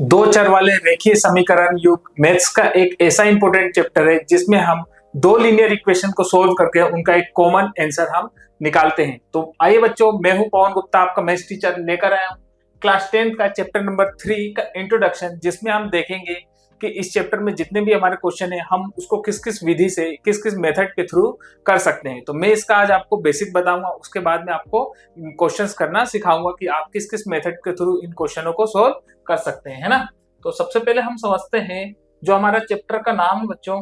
दो चर वाले रेखीय समीकरण युग मैथ्स का एक ऐसा इंपॉर्टेंट चैप्टर है जिसमें हम दो लीनियर इक्वेशन को सोल्व करके उनका एक कॉमन आंसर हम निकालते हैं। तो आइए बच्चों, मैं हूं पवन गुप्ता, आपका मैथ्स टीचर, लेकर आया हूं क्लास 10 का चैप्टर नंबर 3 का इंट्रोडक्शन, जिसमें हम देखेंगे कि इस चैप्टर में जितने भी हमारे क्वेश्चन है हम उसको किस किस विधि से, किस किस मेथड के थ्रू कर सकते हैं। तो मैं इसका आज आपको बेसिक बताऊंगा, उसके बाद में आपको क्वेश्चंस करना सिखाऊंगा कि आप किस किस मेथड के थ्रू इन क्वेश्चनों को सोल्व कर सकते हैं, है ना। तो सबसे पहले हम समझते हैं जो हमारा चैप्टर का नाम है बच्चों,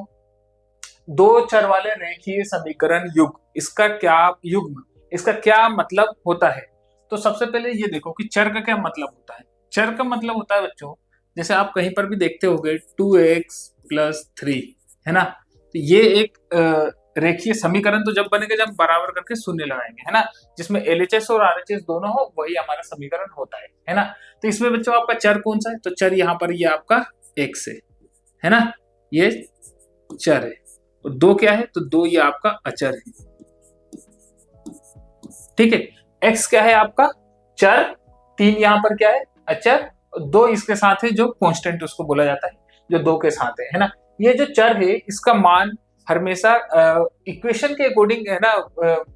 दो चर वाले रेखीय समीकरण युग। इसका क्या मतलब होता है। तो सबसे पहले ये देखो कि चर का क्या मतलब होता है। चर का मतलब होता है बच्चों, जैसे आप कहीं पर भी देखते होंगे 2x + 3, है ना। तो ये एक रेखीय समीकरण तो जब बनेगा जब बराबर करके शून्य लगाएंगे, है ना, जिसमें LHS और RHS दोनों हो, वही हमारा समीकरण होता है ना। तो इसमें बच्चों आपका चर कौन सा है, तो चर यहाँ पर ये आपका x है ना, ये चर है। और दो क्या है, तो दो ये आपका अचर है, ठीक है। x क्या है आपका चर, 3 यहाँ पर क्या है अचर, दो इसके साथ है जो कांस्टेंट उसको बोला जाता है, जो दो के साथ है ना। ये जो चर है इसका मान हमेशा इक्वेशन के अकॉर्डिंग, है ना,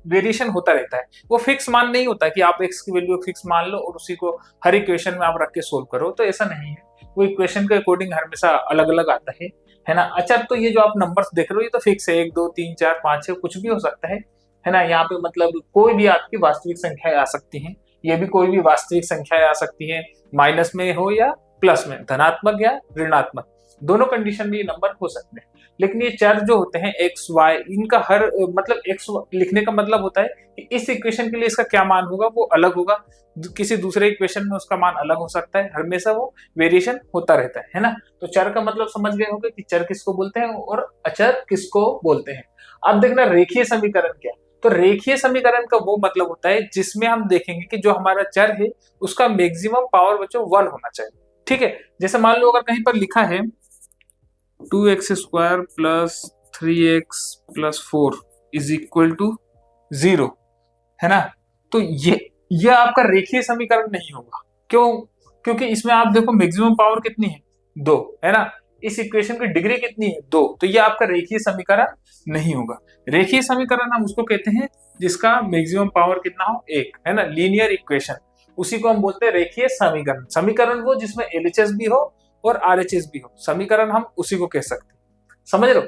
वेरिएशन होता रहता है। वो फिक्स मान नहीं होता कि आप x की वैल्यू फिक्स मान लो और उसी को हर इक्वेशन में आप रख के सोल्व करो, तो ऐसा नहीं है। वो इक्वेशन के अकॉर्डिंग हमेशा अलग अलग आता है ना। अचर तो ये जो आप नंबर्स देख रहे हो ये तो फिक्स है, 1 2 3 4 5 6 कुछ भी हो सकता है ना। यहाँ पे मतलब कोई भी आपकी वास्तविक संख्याएं आ सकती हैं, ये भी कोई भी वास्तविक संख्याएं आ सकती हैं, माइनस में हो या प्लस में, धनात्मक या ऋणात्मक, दोनों कंडीशन में ये नंबर हो सकते हैं। लेकिन ये चर जो होते हैं x y, इनका हर मतलब x लिखने का मतलब होता है कि इस इक्वेशन के लिए इसका क्या मान होगा वो अलग होगा, किसी दूसरे इक्वेशन में उसका मान अलग हो सकता है, हमेशा वो वेरिएशन होता रहता है ना। तो चर का मतलब समझ गए होंगे कि चर किसको बोलते हैं और अचर किसको बोलते हैं। अब देखना रेखीय समीकरण क्या। तो रेखीय समीकरण का वो मतलब होता है जिसमें हम देखेंगे कि जो हमारा चर है उसका मैक्सिमम पावर बच्चों 1 होना चाहिए, ठीक है। जैसे मान लो अगर कहीं पर लिखा है 2x² + 3x + 4 = 0, है ना। तो ये आपका रेखीय समीकरण नहीं होगा। क्यों? क्योंकि इसमें आप देखो मैक्सिमम पावर कितनी है, 2, है ना। इस इक्वेशन की डिग्री कितनी है, 2, तो ये आपका रेखीय समीकरण नहीं होगा। रेखीय समीकरण हम उसको कहते हैं जिसका मैक्सिमम पावर कितना हो, 1, है ना, लीनियर इक्वेशन, उसी को हम बोलते हैं रेखीय समीकरण। समीकरण वो जिसमें LHS भी हो और RHS भी हो, समीकरण हम उसी को कह सकते हैं, समझ लो।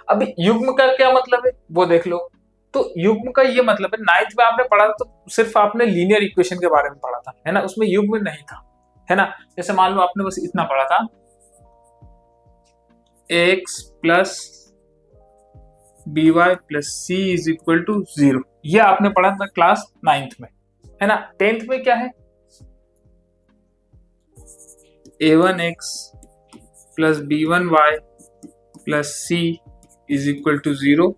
अभी युग्म का क्या मतलब है वो देख लो। तो युग्म का ये मतलब है, 9th में आपने पढ़ा तो सिर्फ आपने लीनियर इक्वेशन के बारे में पढ़ा था, है ना, उसमें युग्म नहीं था, है ना। जैसे मान लो आपने बस इतना पढ़ा था, x + by + c = 0, ये आपने पढ़ा था क्लास 9th में, है ना। 10th में क्या है, a1x + b1y + c = 0,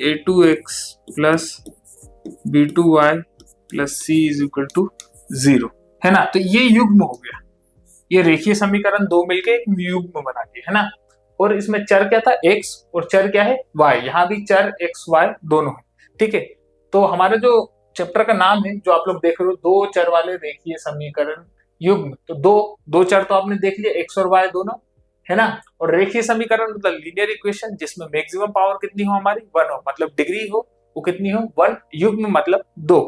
a2x + b2y + c = 0, है ना। तो ये युग्म हो गया, ये रेखीय समीकरण दो मिलके एक युग्म बना दिया, है ना। और इसमें चर क्या था, x, और चर क्या है, y, यहाँ भी चर x y दोनों है, ठीक है। तो हमारा जो चैप्टर का नाम है जो आप लोग देख रहे हो, दो चर वाले रेखीय समीकरण युग्म, तो दो चर तो आपने देख लिया, x और y दोनों, है ना। और रेखीय समीकरण मतलब लीनियर इक्वेशन जिसमें मैक्सिमम पावर कितनी हो हमारी, 1 हो, मतलब डिग्री हो वो कितनी हो, 1। युग्म मतलब 2,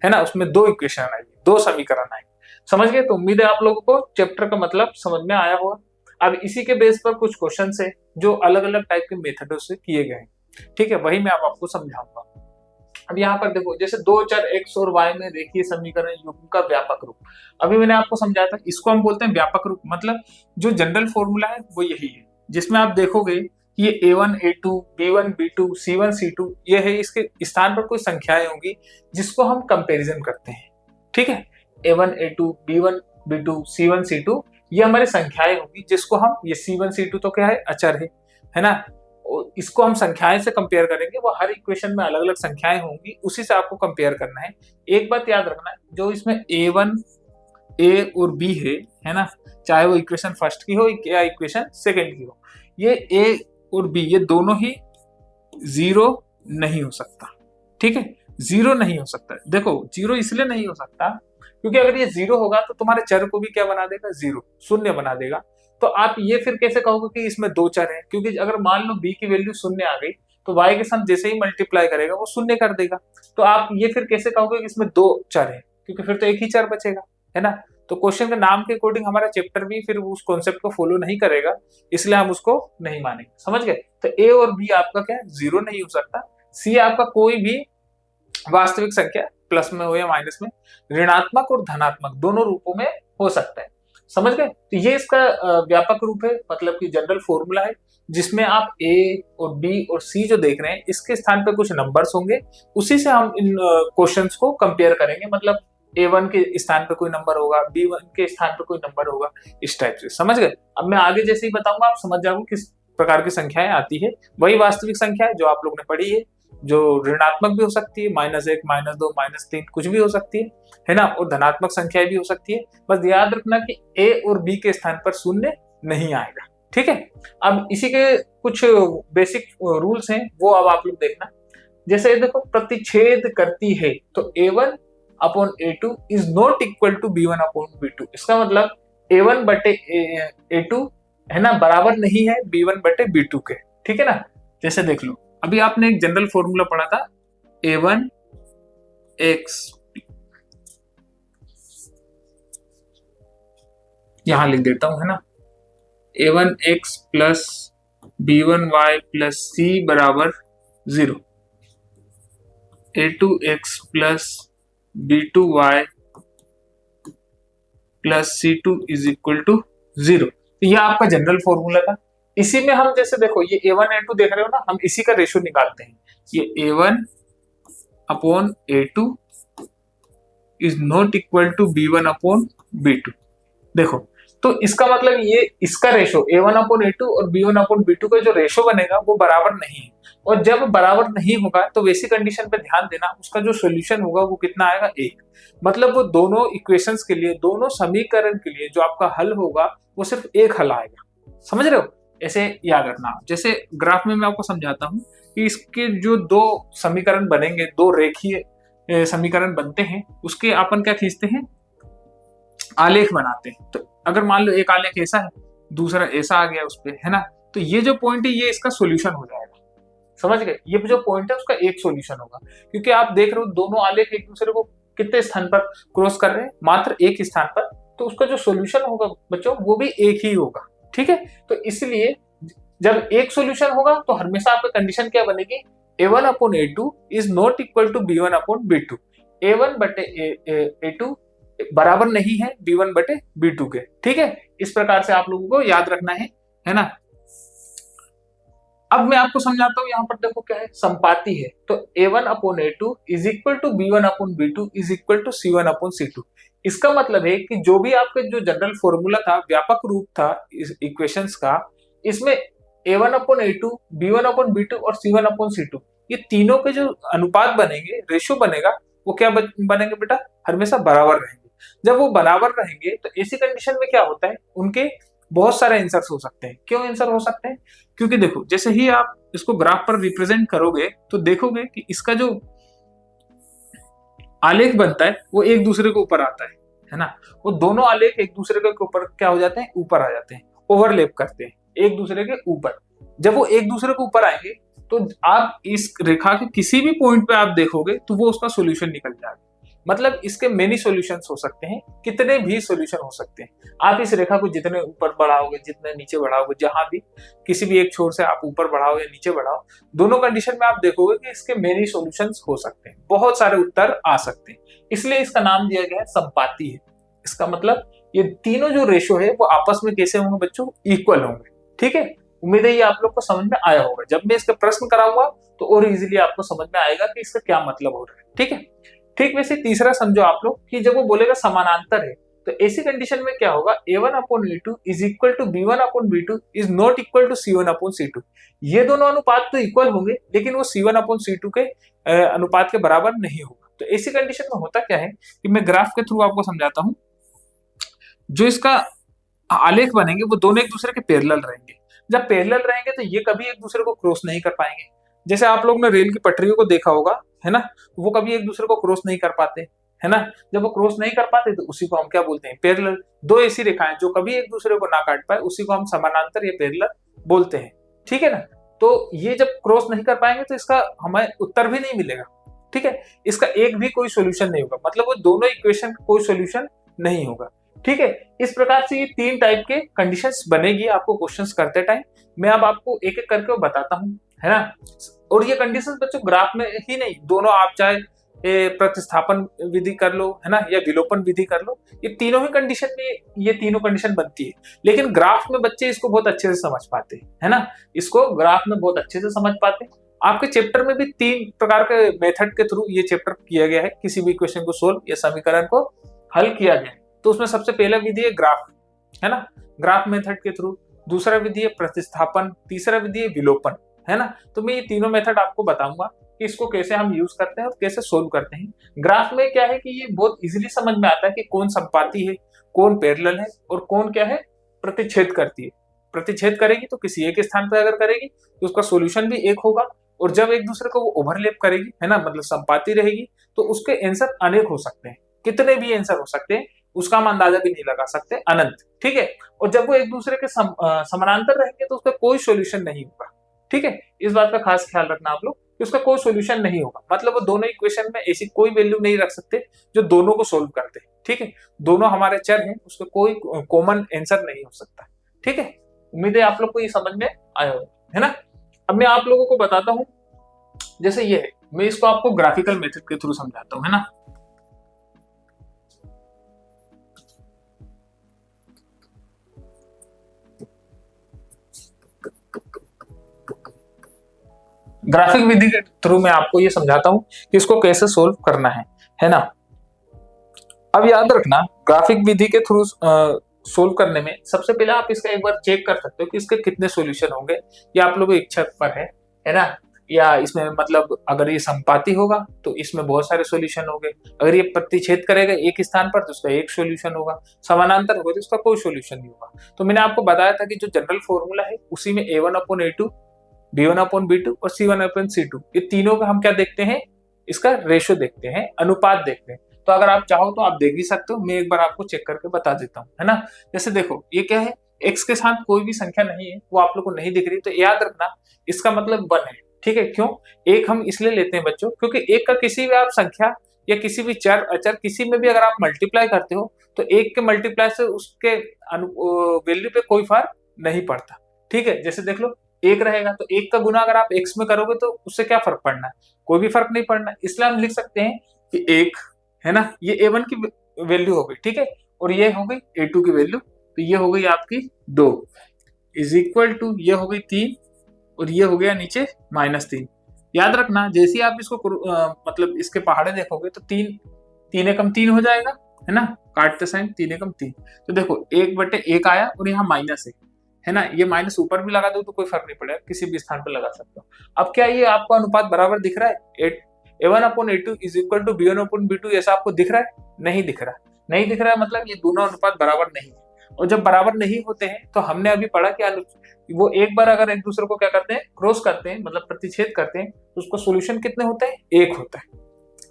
है ना, उसमें 2 इक्वेशन आएगी, 2 समीकरण आएंगे, समझ गए। तो उम्मीद है आप लोगों को चैप्टर का मतलब समझ में आया होगा। अब इसी के बेस पर कुछ क्वेश्चन है जो अलग अलग टाइप के मेथडों से किए गए हैं, ठीक है, वही मैं आपको समझाऊंगा। अब यहाँ पर देखो, जैसे दो चर x और y में रेखीय समीकरण युग्म का व्यापक रूप, अभी मैंने आपको समझाया था, इसको हम बोलते हैं व्यापक रूप। मतलब जो जनरल फॉर्मूला है वो यही है, जिसमें आप देखोगे कि ये a1 a2 b1 b2 c1 c2 ये है, इसके स्थान पर कोई संख्याएं होंगी जिसको हम कंपैरिजन करते हैं, ठीक है। a1 a2 b1 b2 c1 c2 ये हमारी संख्याएं होंगी जिसको हम, ये c1 c2 तो क्या है, अचर है ना। इसको हम संख्याएं से कंपेयर करेंगे, वो हर इक्वेशन में अलग अलग संख्याएं होंगी, उसी से आपको कंपेयर करना है। एक बात याद रखना है, जो इसमें a1 a और b है ना, चाहे वो इक्वेशन फर्स्ट की हो या इक्वेशन सेकंड की हो, ये a और b ये दोनों ही 0 नहीं हो सकता, ठीक है, 0 नहीं हो सकता। देखो 0 इसलिए नहीं हो सकता क्योंकि अगर ये 0 होगा तो तुम्हारे चर को भी क्या बना देगा, 0 शून्य बना देगा। तो आप ये फिर कैसे कहोगे कि इसमें 2 चर हैं, क्योंकि अगर मान लो b की वैल्यू शून्य आ गई तो y के साथ जैसे ही मल्टीप्लाई करेगा वो शून्य कर देगा। तो आप ये फिर कैसे कहोगे कि इसमें 2 चर है, क्योंकि फिर तो एक ही चर बचेगा, है ना। तो क्वेश्चन के नाम के अकॉर्डिंग हमारा चैप्टर भी फिर उस कॉन्सेप्ट को फॉलो नहीं करेगा, इसलिए हम उसको नहीं मानेंगे। समझ गए। तो ए और बी आपका क्या है, 0 नहीं हो सकता। सी आपका कोई भी वास्तविक संख्या प्लस में हो या माइनस में, ऋणात्मक और धनात्मक दोनों रूपों में हो सकता है। समझ गए। तो ये इसका व्यापक रूप है, मतलब कि जनरल फॉर्मूला है, जिसमें आप ए और बी और सी जो देख रहे हैं इसके स्थान पे कुछ नंबर्स होंगे, उसी से हम इन क्वेश्चंस को कंपेयर करेंगे। मतलब A1 के स्थान पे कोई नंबर होगा, B1 के स्थान पे कोई नंबर होगा, इस टाइप से। समझ गए। अब मैं आगे जैसे ही बताऊंगा आप समझ जाओगे किस प्रकार की संख्याएं आती है। वही वास्तविक संख्या है जो आप लोग ने पढ़ी है, जो ऋणात्मक भी हो सकती है, -1, -2, -3 कुछ भी हो सकती है ना, और धनात्मक संख्याएं भी हो सकती है। बस याद रखना कि ए और बी के स्थान पर शून्य नहीं आएगा। ठीक है। अब इसी के कुछ बेसिक रूल्स हैं, वो अब आप लोग देखना। जैसे देखो, प्रतिच्छेद करती है तो A1 upon A2 is not equal to B1 upon B2। इसका मतलब A1 बटे A2 है ना, बराबर नहीं है B1 बटे B2 के। ठीक है ना। जैसे देख लो, अभी आपने एक जनरल फॉर्मूला पढ़ा था, A1 x, यहां लिख देता हूं, है ना, A1 x plus B1 y plus C बराबर 0, A2 x plus B2 y plus C2 is equal to 0। तो यह आपका जनरल फॉर्मूला था। इसी में हम जैसे देखो ये A1 A2 देख रहे हो ना, हम इसी का रेशियो निकालते हैं। ये A1 upon A2 is not equal to B1 upon B2। देखो, तो इसका मतलब ये इसका रेशो A1 अपॉन A2 और B1 अपॉन B2 का जो रेशो बनेगा वो बराबर नहीं है। और जब बराबर नहीं होगा तो वैसी कंडीशन पे ध्यान देना, उसका जो सॉल्यूशन होगा वो कितना आएगा, 1। मतलब वो दोनों इक्वेशंस के लिए, दोनों समीकरण के लिए जो आपका हल होगा वो सिर्फ एक हल आएगा। समझ रहे हो। ऐसे याद रखना। जैसे ग्राफ में मैं आपको समझाता हूँ कि इसके जो 2 समीकरण बनेंगे, 2 रेखीय समीकरण बनते हैं, उसके अपन क्या खींचते हैं, आलेख बनाते हैं। तो अगर मान लो एक आलेख ऐसा है, दूसरा ऐसा आ गया उस पे, है ना, तो ये जो पॉइंट है ये इसका सॉल्यूशन हो जाएगा। समझ गए। ये जो पॉइंट है उसका एक सॉल्यूशन होगा, क्योंकि आप देख रहे हो दोनों आलेख एक दूसरे को कितने स्थान पर क्रॉस कर रहे हैं, मात्र एक स्थान पर। तो उसका जो सॉल्यूशन होगा बच्चों वो भी एक ही होगा। ठीक है। तो इसलिए जब एक सॉल्यूशन होगा तो हमेशा आपकी कंडीशन क्या बनेगी, A1 upon A2 is not equal to B1 upon B2। A1 बटे A2 बराबर नहीं है B1 बटे B2 के। ठीक है। इस प्रकार से आप लोगों को याद रखना है ना। अब मैं आपको समझाता हूं, यहां पर देखो क्या है, संपाती है। तो A1 upon A2 is equal to B1 upon B2 is equal to C1 upon C2। इसका मतलब है कि जो भी आपके जो जनरल फॉर्मूला था, व्यापक रूप था इस इक्वेशंस का, इसमें A1 upon A2, B1 upon B2 और C1 अपॉन C2, ये तीनों के जो अनुपात बनेंगे, रेशियो बनेगा, वो क्या बनेंगे बेटा, हमेशा बराबर रहेंगे। जब वो बराबर रहेंगे तो ऐसी कंडीशन में क्या होता है, उनके बहुत सारे आंसर्स हो सकते हैं। क्यों आंसर हो सकते हैं, क्योंकि देखो जैसे ही आप इसको ग्राफ पर रिप्रेजेंट करोगे तो देखोगे कि इसका जो आलेख बनता है वो एक दूसरे के ऊपर आता है ना। वो दोनों आलेख एक दूसरे के ऊपर क्या हो जाते हैं, ऊपर आ जाते हैं, ओवरलैप करते हैं एक दूसरे के ऊपर। जब वो एक दूसरे के ऊपर आएंगे तो आप इस रेखा के किसी भी पॉइंट पे आप देखोगे तो वो उसका सॉल्यूशन निकल जाएगा। मतलब इसके मेनी सॉल्यूशंस हो सकते हैं, कितने भी सॉल्यूशन हो सकते हैं। आप इस रेखा को जितने ऊपर बढ़ाओगे, जितने नीचे बढ़ाओगे, जहां भी किसी भी एक छोर से आप ऊपर बढ़ाओ या नीचे बढ़ाओ, दोनों कंडीशन में आप देखोगे कि इसके मेनी सॉल्यूशंस हो सकते हैं, बहुत सारे उत्तर आ सकते हैं। इसलिए इसका नाम दिया गया है संपाती है। इसका मतलब ये तीनों जो रेशो है वो आपस में कैसे होंगे बच्चों, इक्वल होंगे। ठीक है। उम्मीद है ये आप लोग को समझ में आया होगा। जब मैं इसका प्रश्न कराऊंगा तो और इजीली आपको समझ में आएगा कि इसका क्या मतलब हो रहा है। ठीक है। ठीक वैसे तीसरा समझो आप लोग कि जब वो बोलेगा समानांतर है तो ऐसी कंडीशन में क्या होगा, A1 upon A2 is equal to B1 upon B2 is not equal to C1 upon C2। ये दोनों अनुपात तो इक्वल होंगे लेकिन वो C1 अपॉन C2 के अनुपात के बराबर नहीं होगा। तो ऐसी कंडीशन में होता क्या है कि मैं ग्राफ के थ्रू आपको समझाता हूं। जो इसका आलेख बनेंगे वो दोनों एक दूसरे के पैरेलल रहेंगे। जब पैरेलल रहेंगे तो ये कभी एक दूसरे को क्रॉस नहीं कर पाएंगे। जैसे आप लोग ने रेल की पटरियों को देखा होगा, है ना, वो कभी एक दूसरे को क्रॉस नहीं कर पाते, है ना। जब वो क्रॉस नहीं कर पाते तो उसी को हम क्या बोलते हैं, पैरेलल। दो ऐसी रेखाएं जो कभी एक दूसरे को ना काट पाए उसी को हम समानांतर या पैरेलल बोलते हैं, ठीक है ना। तो ये जब क्रॉस नहीं कर पाएंगे तो इसका हमें उत्तर भी नहीं मिलेगा, ठीक है। इसका एक भी कोई सोल्यूशन नहीं होगा, मतलब वो दोनों इक्वेशन का कोई सोल्यूशन नहीं होगा, ठीक है। इस प्रकार से ये 3 टाइप के कंडीशंस बनेगी आपको क्वेश्चंस करते टाइम। मैं अब आपको एक एक करके बताता हूँ, है ना। और ये कंडीशंस बच्चों ग्राफ में ही नहीं, दोनों आप चाहे प्रतिस्थापन विधि कर लो, है ना, या विलोपन विधि कर लो, ये तीनों ही कंडीशन में ये तीनों कंडीशन बनती है। लेकिन ग्राफ में बच्चे इसको बहुत अच्छे से समझ पाते हैं, है ना, इसको ग्राफ में बहुत अच्छे से समझ पाते हैं। आपके चैप्टर में भी 3 प्रकार के मेथड के थ्रू ये चैप्टर किया गया है, किसी भी क्वेश्चन को सोल्व या समीकरण को हल किया गया है। तो उसमें सबसे पहला विधि है ग्राफ, है ना, ग्राफ मेथड के थ्रू। दूसरा विधि है प्रतिस्थापन, तीसरा विधि है विलोपन, है ना। तो मैं ये तीनों मेथड आपको बताऊंगा कि इसको कैसे हम यूज करते हैं और कैसे सोल्व करते हैं। ग्राफ में क्या है कि ये बहुत इजीली समझ में आता है कि कौन संपाती है, कौन पैरेलल है और कौन क्या है प्रतिच्छेद करती है। प्रतिच्छेद करेगी तो किसी एक स्थान पर अगर करेगी तो उसका सोल्यूशन भी एक होगा, और जब एक दूसरे को वो ओवरलैप करेगी, है ना, मतलब संपाती रहेगी, तो उसके आंसर अनेक हो सकते हैं, कितने भी आंसर हो सकते हैं, उसका हम अंदाजा भी नहीं लगा सकते, अनंत, ठीक है। और जब वो एक दूसरे के समानांतर रहेंगे तो उसका कोई सोल्यूशन नहीं होगा, ठीक है। इस बात का खास ख्याल रखना आप लोग कि उसका कोई सोल्यूशन नहीं होगा, मतलब वो दोनों इक्वेशन में ऐसी कोई वैल्यू नहीं रख सकते जो दोनों को सोल्व करते हैं, ठीक है। दोनों हमारे चर हैं, उसका कोई कॉमन आंसर नहीं हो सकता, ठीक है। उम्मीद है आप लोग को ये समझ में आया होगा, है ना। अब मैं आप लोगों को बताता हूं, जैसे ये है, मैं इसको आपको ग्राफिकल मेथड के थ्रू समझाता हूं, है ना। ग्राफिक विधि के थ्रू मैं आपको ये समझाता हूं कि इसको कैसे सोल्व करना है ना। अब याद रखना, ग्राफिक विधि के थ्रू सोल्व करने में सबसे पहले आप इसका एक बार चेक कर सकते हो कि इसके कितने सॉल्यूशन होंगे, ये आप लोगों की इच्छा पर है ना। या इसमें मतलब अगर ये संपाती होगा तो इसमें बहुत सारे सॉल्यूशन होंगे, अगर ये प्रतिच्छेद करेगा एक स्थान पर तो उसका एक सॉल्यूशन होगा, समानांतर होगा तो उसका कोई सॉल्यूशन नहीं होगा। तो मैंने आपको बताया था कि जो जनरल फॉर्मूला है उसी में A1/A2, B1/B2 और C1/C2, ये तीनों का हम क्या देखते हैं, इसका रेशो देखते हैं, अनुपात देखते हैं। तो अगर आप चाहो तो आप देख भी सकते हो, मैं एक बार आपको चेक करके बता देता हूँ, है ना। जैसे देखो ये क्या है, x के साथ कोई भी संख्या नहीं है, वो आप लोग को नहीं दिख रही, तो याद रखना इसका मतलब 1 है, ठीक है। क्यों एक हम इसलिए लेते हैं बच्चों, क्योंकि एक का किसी भी आप संख्या या किसी भी चर अचर किसी में भी अगर आप मल्टीप्लाई करते हो तो एक के मल्टीप्लाई से उसके वैल्यू पे कोई फर्क नहीं पड़ता, ठीक है। जैसे देख लो एक रहेगा तो एक का गुना अगर आप x में करोगे तो उससे क्या फर्क पड़ना है, कोई भी फर्क नहीं पड़ना। इसलिए हम लिख सकते हैं कि एक, है ना, ये A1 की वैल्यू हो गई, ठीक है, और ये हो गई A2 की वैल्यू, तो ये हो गई आपकी 2 इज इक्वल टू ये हो गई 3 और ये हो गया नीचे -3। याद रखना जैसे ही आप इसको मतलब इसके पहाड़े देखोगे तो 3 एकम 3 हो जाएगा, है ना, काटते साइन 3 एकम 3। तो देखो 1/1 आया और यहाँ माइनस है ना, ये माइनस ऊपर भी लगा दो तो कोई फर्क नहीं पड़ेगा, किसी भी स्थान पर लगा सकते हो। अब क्या ये आपको अनुपात बराबर दिख रहा है, A1/A2 is equal to B1/B2, ऐसा आपको दिख रहा है, नहीं दिख रहा, नहीं दिख रहा है, मतलब ये दोनों अनुपात बराबर नहीं है। और जब बराबर नहीं होते हैं तो हमने अभी पढ़ा कि वो एक बार अगर एक दूसरे को क्या करते हैं, क्रॉस करते हैं, मतलब प्रतिच्छेद करते हैं, तो उसका सोल्यूशन कितने होते हैं, एक होता है,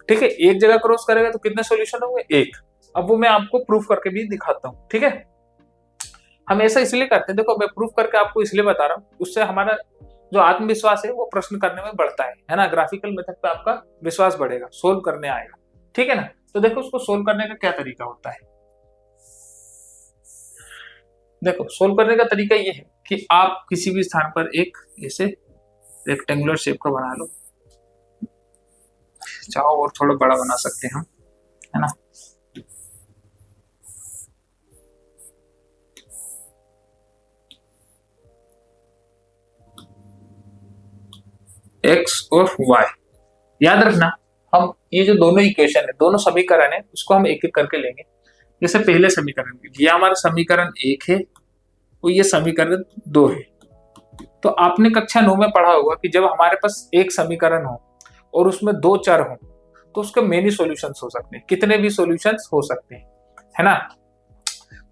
ठीक है। एक जगह क्रॉस करेगा तो कितने सोल्यूशन होंगे, एक। अब वो मैं आपको प्रूफ करके भी दिखाता हूँ, ठीक है। हम ऐसा इसलिए करते हैं, देखो मैं प्रूफ करके आपको इसलिए बता रहा हूँ, उससे हमारा जो आत्मविश्वास है वो प्रश्न करने में बढ़ता है ना। ग्राफिकल मेथड पे आपका विश्वास बढ़ेगा, सोल्व करने आएगा, ठीक है ना। तो देखो उसको सोल्व करने का क्या तरीका होता है, देखो सोल्व करने का तरीका ये है कि आप किसी भी स्थान पर एक ऐसे रेक्टेंगुलर शेप का बना लो, चाहो और थोड़ा बड़ा बना सकते हैं हम, है ना। x और y, याद रखना हम ये जो दोनों इक्वेशन है, दोनों समीकरण है, उसको हम एक एक करके लेंगे। जैसे पहले समीकरण, ये हमारा समीकरण 1 है और ये समीकरण 2 है। तो आपने कक्षा 9 में पढ़ा होगा कि जब हमारे पास एक समीकरण हो और उसमें 2 चर हो तो उसके मेनी सॉल्यूशंस हो सकते हैं, कितने भी सॉल्यूशंस हो सकते हैं, है ना।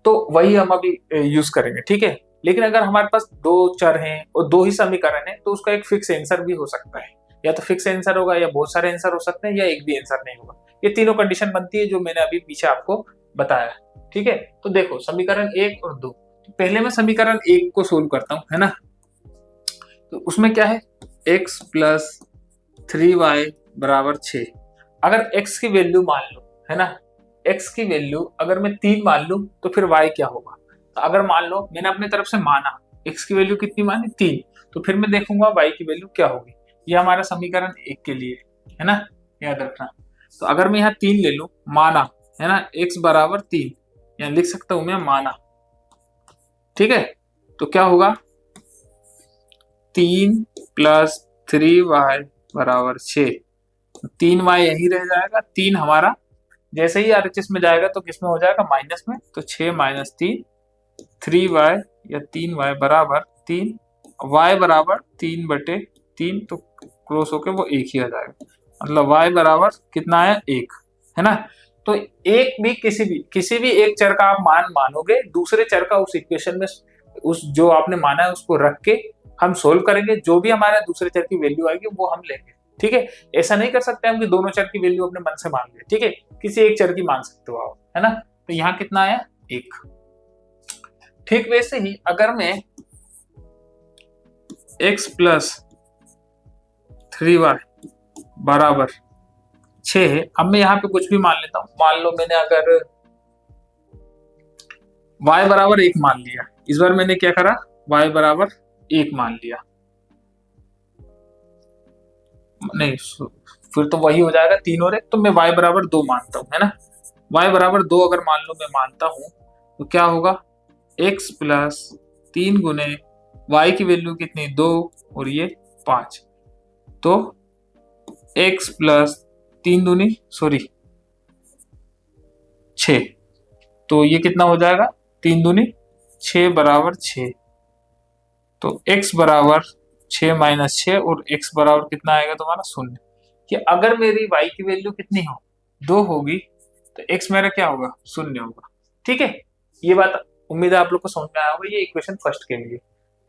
तो वही हम अभी यूज करेंगे, ठीक है। लेकिन अगर हमारे पास 2 चर हैं और 2 ही समीकरण है तो उसका एक फिक्स आंसर भी हो सकता है, या तो फिक्स आंसर होगा या बहुत सारे आंसर हो सकते हैं या एक भी आंसर नहीं होगा। ये तीनों कंडीशन बनती है जो मैंने अभी पीछे आपको बताया। ठीक है, तो देखो समीकरण 1 और 2, तो पहले मैं समीकरण 1 को सोल्व करता हूं, है ना। तो उसमें क्या है, x प्लस 3y बराबर 6। अगर x की वैल्यू मान लो, है ना, x की वैल्यू अगर मैं 3 मान लूं तो फिर y क्या होगा। तो अगर मान लो मैंने अपने तरफ से माना x की वैल्यू कितनी मानी 3, तो फिर मैं देखूंगा y की वैल्यू क्या होगी। ये हमारा समीकरण 1 के लिए है ना, याद रखना। तो अगर मैं यहाँ 3 ले लूं, माना, है ना, x बराबर 3, यहाँ लिख सकता हूं मैं माना। ठीक है, तो क्या होगा, 3 प्लस 3y बराबर 6। 3y यही रह जाएगा, 3 हमारा जैसे ही RHS में जाएगा तो किस में हो जाएगा, माइनस में। तो 6 माइनस 3, 3y या 3y बराबर 3, y बराबर 3/3, तो क्रॉस होके वो 1 ही आ जाएगा। मतलब y बराबर कितना है, 1, है ना। तो एक भी किसी भी एक चर का आप मानोगे, दूसरे चर का उस इक्वेशन में उस जो आपने माना है उसको रख के हम सोल्व करेंगे, जो भी हमारे दूसरे चर की वैल्यू आएगी वो हम लेंगे। ठीक है, ऐसा नहीं कर सकते हम कि दोनों चर की वैल्यू अपने मन से मान ले। ठीक है, किसी एक चर की मान सकते हो आप, है ना। तो यहाँ कितना आया, 1। ठीक वैसे ही अगर मैं x प्लस 3y बराबर 6 है, अब मैं यहाँ पे कुछ भी मान लेता हूं। मान लो मैंने अगर y बराबर 1 मान लिया, इस बार मैंने क्या करा, y बराबर 1 मान लिया, नहीं फिर तो वही हो जाएगा 3 और 1, तो मैं y बराबर 2 मानता हूं, है ना। y बराबर 2 अगर मान लो मैं मानता हूं तो क्या होगा, x प्लस 3 गुने y की वैल्यू कितनी, 2 और ये 5, तो x प्लस 3 दूनी 6, तो ये कितना हो जाएगा, 3 दूनी 6 बराबर 6। तो x बराबर 6 माइनस 6 और x बराबर कितना आएगा तुम्हारा, 0। कि अगर मेरी y की वैल्यू कितनी हो, 2 होगी, तो x मेरा क्या होगा, 0 होगा। ठीक है, ये बात उम्मीद है आप लोग को समझ में आया होगा, ये इक्वेशन फर्स्ट के लिए।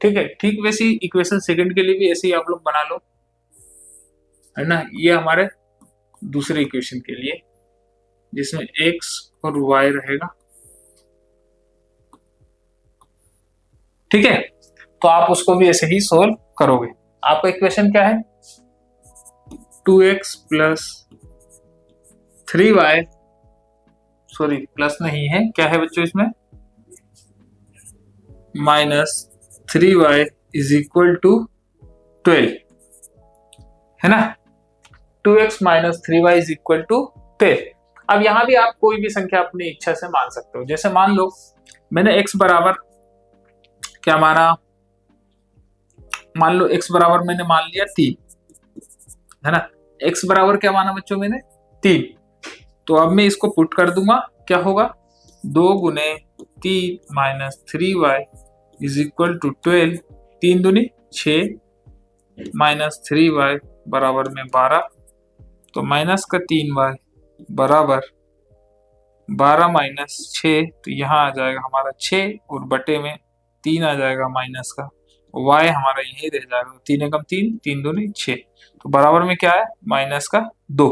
ठीक है, ठीक वैसी इक्वेशन सेकंड के लिए भी ऐसे ही आप लोग बना लो, है ना। ये हमारे दूसरे इक्वेशन के लिए जिसमें x और y रहेगा। ठीक है, तो आप उसको भी ऐसे ही सोल्व करोगे। आपका इक्वेशन क्या है, 2x plus 3y, sorry plus नहीं है, क्या है बच्चों इसमें, minus 3y is equal to 12, है ना। 2x minus 3y is equal to 12। अब यहां भी आप कोई भी संख्या अपनी इच्छा से मान सकते हो। जैसे मान लो मैंने x बराबर क्या माना, मान लो x बराबर मैंने मान लिया 3, है ना। x बराबर क्या माना बच्चों मैंने, 3। तो अब मैं इसको पुट कर दूंगा, क्या होगा, 2 गुने 3 minus 3y is equal to 12, 3 दूनी 6 माइनस 3y बराबर में 12, तो माइनस का 3y बराबर 12 माइनस 6, तो यहाँ आ जाएगा हमारा 6 और बटे में 3 आ जाएगा माइनस का, y हमारा यही रह जाएगा, 3 एकम 3, 3 दूनी 6, तो बराबर में क्या है, माइनस का 2।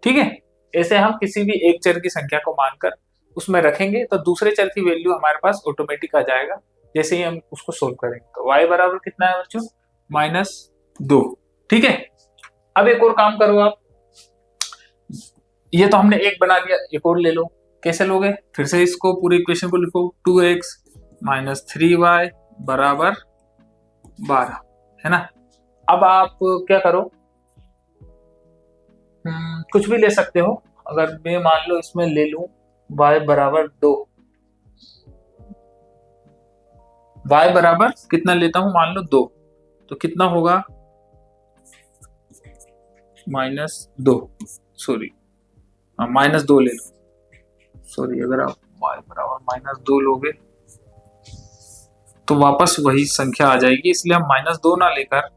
ठीक है, ऐसे हम किसी भी एक चर की संख्या को मानकर उसमें रखेंगे तो दूसरे चर की वैल्यू हमारे पास ऑटोमेटिक आ जाएगा जैसे ही हम उसको सोल्व करेंगे। तो y बराबर कितना है बच्चों, -2। ठीक है, अब एक और काम करो आप, ये तो हमने एक बना लिया, एक और ले लो। कैसे लोगे, फिर से इसको पूरे इक्वेशन को लिखो, 2x माइनस 3y बराबर 12, है ना। अब आप क्या करो, कुछ भी ले सकते हो। अगर मैं मान लो इसमें ले लूं y बराबर 2, y बराबर कितना लेता हूं, मान लो 2, तो कितना होगा, -2, सॉरी -2 ले लो, सॉरी अगर आप y बराबर -2 लोगे तो वापस वही संख्या आ जाएगी, इसलिए हम -2 ना लेकर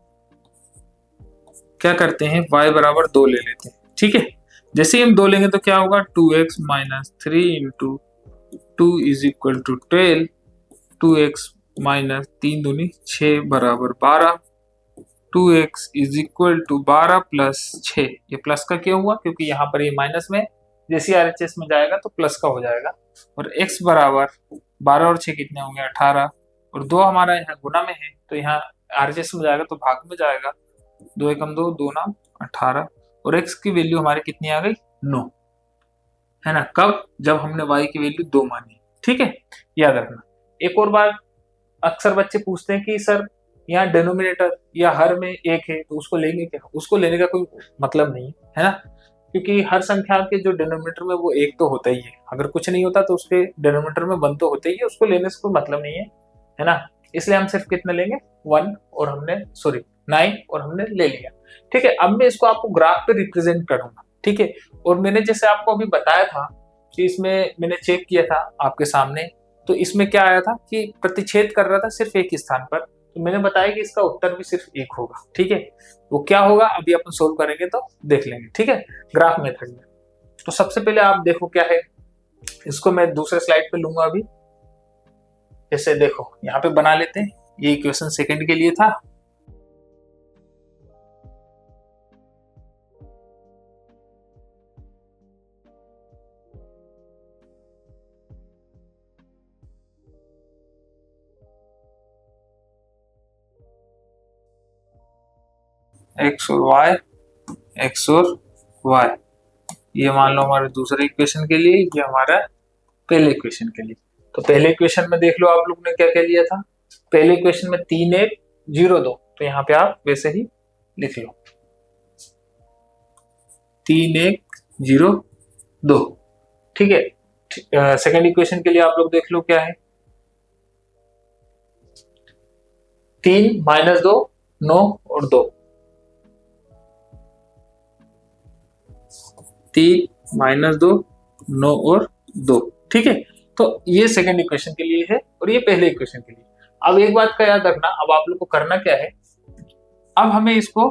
क्या करते हैं, y बराबर 2 ले लेते हैं। ठीक है, जैसे ही हम 2 लेंगे तो क्या होगा, 2x minus 3 into 2 is equal to 12, 2x minus 3 दूनी 6 बराबर 12, 2x is equal to 12 plus 6। ये प्लस का क्यों हुआ? क्योंकि यहाँ पर ये माइनस में, जैसे RHS में जाएगा तो प्लस का हो जाएगा। और x बराबर 12 और 6 कितने होंगे? 18। और 2 हमारा यहाँ गुना में है तो यहाँ RHS में जाएगा तो भाग में जाएगा। 2 एकम 2, 2 9 18। और x की वैल्यू हमारी कितनी आ गई? 9, है ना। कब? जब हमने y की वैल्यू 2 मानी। ठीक है, याद रखना। एक और बात, अक्सर बच्चे पूछते हैं कि सर यहाँ डिनोमिनेटर या हर में एक है तो उसको लेंगे क्या? उसको लेने का कोई मतलब नहीं है ना, क्योंकि हर संख्या के जो डिनोमिनेटर में वो एक तो होता ही है। अगर कुछ नहीं होता तो उसके डिनोमिनेटर में 1 तो होता ही है, उसको लेने से कोई मतलब नहीं है ना। इसलिए हम सिर्फ कितने लेंगे? 1 और हमने 9 और हमने ले लिया। ठीक है, अब मैं इसको आपको ग्राफ पे रिप्रेजेंट करूंगा। ठीक है, और मैंने जैसे आपको अभी बताया था कि इसमें मैंने चेक किया था आपके सामने, तो इसमें क्या आया था कि प्रतिच्छेद कर रहा था सिर्फ एक स्थान पर, तो मैंने बताया कि इसका उत्तर भी सिर्फ एक होगा। ठीक है, वो क्या होगा अभी अपन सोल्व करेंगे तो देख लेंगे। ठीक है, ग्राफ मेथड में। तो सबसे पहले आप देखो क्या है, इसको मैं दूसरे स्लाइड पे लूंगा अभी। जैसे देखो यहाँ पे बना लेते हैं, ये इक्वेशन सेकंड के लिए था। एक्स और वाई, एक्स और वाई, ये मान लो हमारे दूसरे इक्वेशन के लिए, ये हमारा पहले इक्वेशन के लिए। तो पहले इक्वेशन में देख लो आप लोग ने क्या क्या लिया था। पहले इक्वेशन में 3 1 0 2, तो यहाँ पे आप वैसे ही लिख लो 3 1 0 2। ठीक है, सेकंड इक्वेशन के लिए आप लोग देख लो क्या है, 3 -2 9 और 2, 3 -2 9 और 2। ठीक है, तो ये सेकंड इक्वेशन के लिए है और ये पहले इक्वेशन के लिए। अब एक बात का याद रखना, अब आप लोग को करना क्या है, अब हमें इसको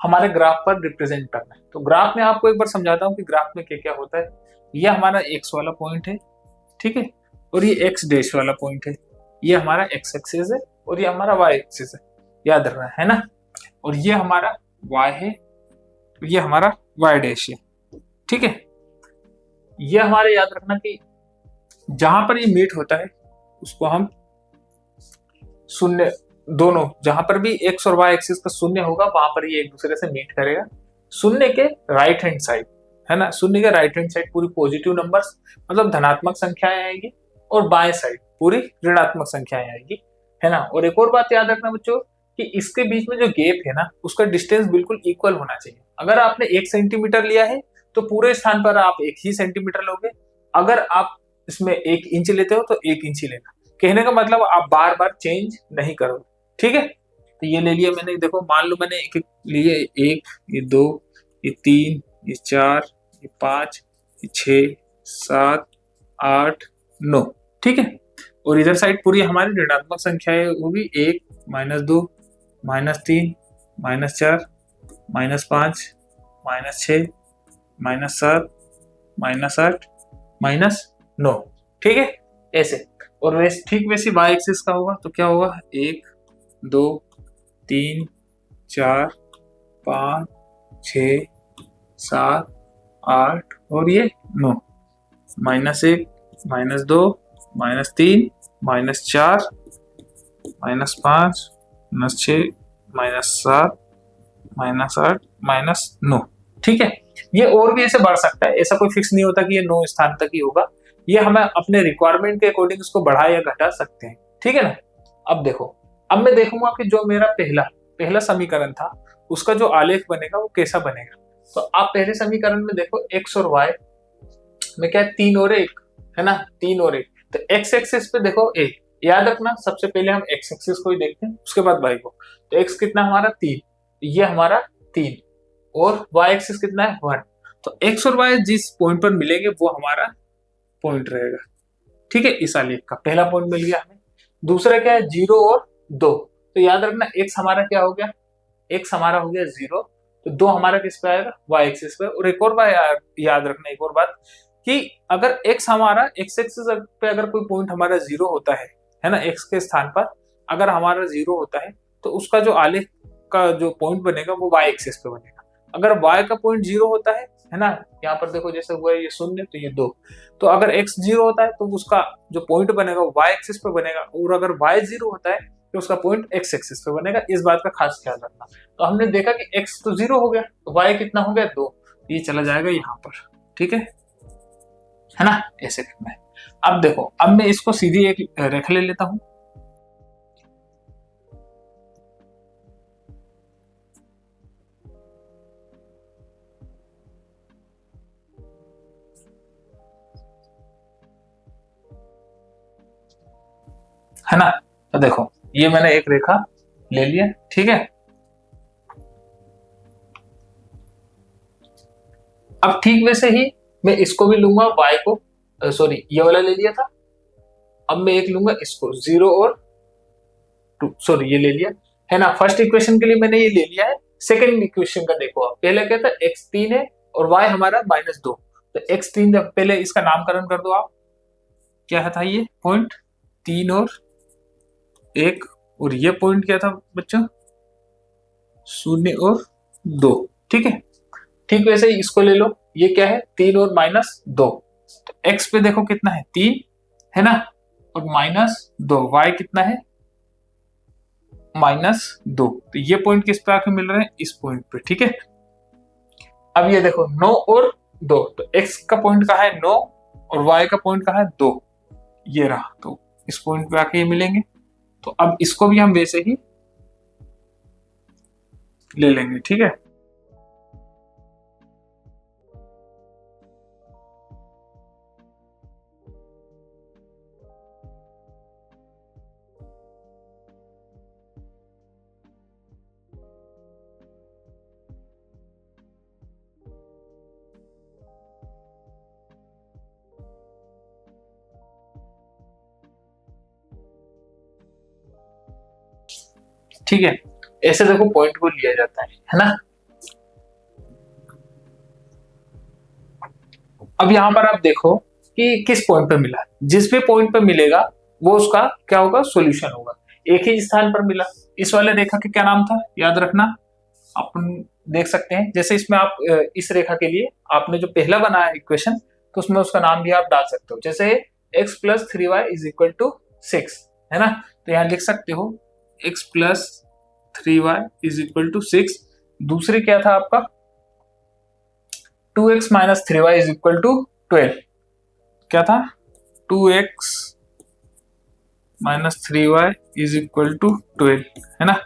हमारे ग्राफ पर रिप्रेजेंट करना है। तो ग्राफ में आपको एक बार समझाता हूँ कि ग्राफ में क्या क्या होता है। ये हमारा एक्स वाला पॉइंट है, ठीक है, और ये एक्स डैश वाला पॉइंट है। ये हमारा एक्स एक्सिस है और ये हमारा वाई एक्सिस है, याद रखना है ना। और ये हमारा वाई है, ये हमारा वाई डैश है। ठीक है, ये हमारे याद रखना कि जहां पर ये मीट होता है उसको हम शून्य, दोनों जहां पर भी एक्स और वाई एक्सिस का शून्य होगा वहां पर ये एक दूसरे से मीट करेगा। शून्य के राइट हैंड साइड, है ना, शून्य के राइट हैंड साइड पूरी पॉजिटिव नंबर्स मतलब धनात्मक संख्याएं आएगी, और बाएं साइड पूरी ऋणात्मक संख्याएं आएगी, है ना। और एक और बात याद रखना बच्चों कि इसके बीच में जो गैप है ना उसका डिस्टेंस बिल्कुल इक्वल होना चाहिए। अगर आपने 1 सेंटीमीटर लिया है तो पूरे स्थान पर आप 1 ही सेंटीमीटर लोगे। अगर आप इसमें 1 इंच लेते हो तो 1 इंच ही लेना। कहने का मतलब आप बार बार चेंज नहीं करोगे। ठीक है, तो ये ले लिया मैंने। देखो मान लो मैंने एक लिए, 1 ये 2 ये 3 ये 4 ये 5 ये 6 7 8 9। ठीक है, और इधर साइड पूरी हमारी ऋणात्मक संख्याएं होगी, 1 -2 -3 -4 -5 -6 -7 -8 -9। ठीक है, ऐसे। और वैसे ठीक वैसे वाई एक्सिस का होगा तो क्या होगा, 1 2 3 4 5 6 7 8 और ये 9, -1 -2 -3 -4 -5 -6 -7 -8 -9। ठीक है, ये और भी ऐसे बढ़ सकता है, ऐसा कोई फिक्स नहीं होता कि ये 9 स्थान तक ही होगा। ये हमें अपने रिक्वायरमेंट के अकॉर्डिंग इसको बढ़ा या घटा सकते हैं। ठीक है ना। अब देखो, अब मैं देखूंगा कि जो मेरा पहला समीकरण था उसका जो आलेख बनेगा वो कैसा बनेगा। तो आप पहले समीकरण में देखो एक्स और वाई में क्या है, 3 और 1, है ना, 3 और 1। तो एक्स एक्सिस पे देखो 1, याद रखना सबसे पहले हम एक्स एक्सिस को ही देखते हैं उसके बाद वाई को। तो एक्स कितना हमारा 3, ये हमारा 3, और वाई एक्सिस कितना है 1। तो एक्स और वाई जिस पॉइंट पर मिलेंगे वो हमारा पॉइंट रहेगा। ठीक है, इस आलेख का पहला पॉइंट मिल गया हमें। दूसरा क्या है, 0 और 2। तो याद रखना एक्स हमारा क्या हो गया, एक्स हमारा हो गया 0, तो 2 हमारा किस पे आएगा, वाई एक्सिस पे। और एक और बात याद रखना, एक और बात कि अगर एक्स हमारा एक्स एक्सिस पे अगर कोई पॉइंट हमारा 0 होता है ना, एक्स के स्थान पर अगर हमारा 0 होता है तो उसका जो आलेख का जो पॉइंट बनेगा वो वाई एक्सिस पे बनेगा। अगर वाई का पॉइंट 0 होता है ना, यहाँ पर देखो जैसे हुआ ये 0 तो ये 2, तो अगर x 0 होता है तो उसका जो पॉइंट बनेगा वो वाई एक्सिस पे बनेगा, और अगर y 0 होता है तो उसका पॉइंट x एक्सिस पे बनेगा। इस बात का खास ख्याल रखना। तो हमने देखा कि x तो 0 हो गया, तो y कितना हो गया 2, ये चला जाएगा यहाँ पर, ठीक है ना, ऐसे करना है। अब देखो, अब मैं इसको सीधी एक रेखा ले लेता हूं। है ना, तो देखो ये मैंने एक रेखा ले लिया, ठीक है। अब ठीक वैसे ही मैं इसको भी लूंगा, y को, सॉरी ये वाला ले लिया था, अब मैं एक लूंगा इसको 0 और 2, सॉरी ये ले लिया, है ना। फर्स्ट इक्वेशन के लिए मैंने ये ले लिया है। सेकंड इक्वेशन का देखो, आप पहले क्या था, x 3 है और y हमारा -2, तो x 3, पहले इसका नामकरण कर दो आप, क्या था ये पॉइंट 3 और 1, और ये पॉइंट क्या था बच्चों, 0 और 2, ठीक है। ठीक वैसे ही इसको ले लो, ये क्या है 3 और -2, तो x पे देखो कितना है 3, है ना, और -2, y कितना है -2, तो ये पॉइंट किस पे आके मिल रहे हैं, इस पॉइंट पे, ठीक है। अब ये देखो 9 और 2, तो x का पॉइंट कहाँ है 9 और y का पॉइंट कहाँ है 2, ये रहा, तो इस पॉइंट पे आके ये मिलेंगे। तो अब इसको भी हम वैसे ही ले लेंगे, ठीक है। ठीक है, ऐसे देखो पॉइंट को लिया जाता है ना। अब यहां पर आप देखो कि किस पॉइंट पे मिला, जिस भी पॉइंट पे मिलेगा वो उसका क्या होगा, सॉल्यूशन होगा। एक ही स्थान पर मिला, इस वाले रेखा के क्या नाम था याद रखना, अपन देख सकते हैं। जैसे इसमें आप इस रेखा के लिए आपने जो पहला बनाया इक्वेशन, तो उसमें उसका नाम भी आप डाल सकते हो, जैसे x + 3y = 6, है ना। तो यहाँ लिख सकते हो x + 3y = 6। दूसरी क्या था आपका, 2x - 3y = 12, क्या था 2x - 3y = 12, है ना।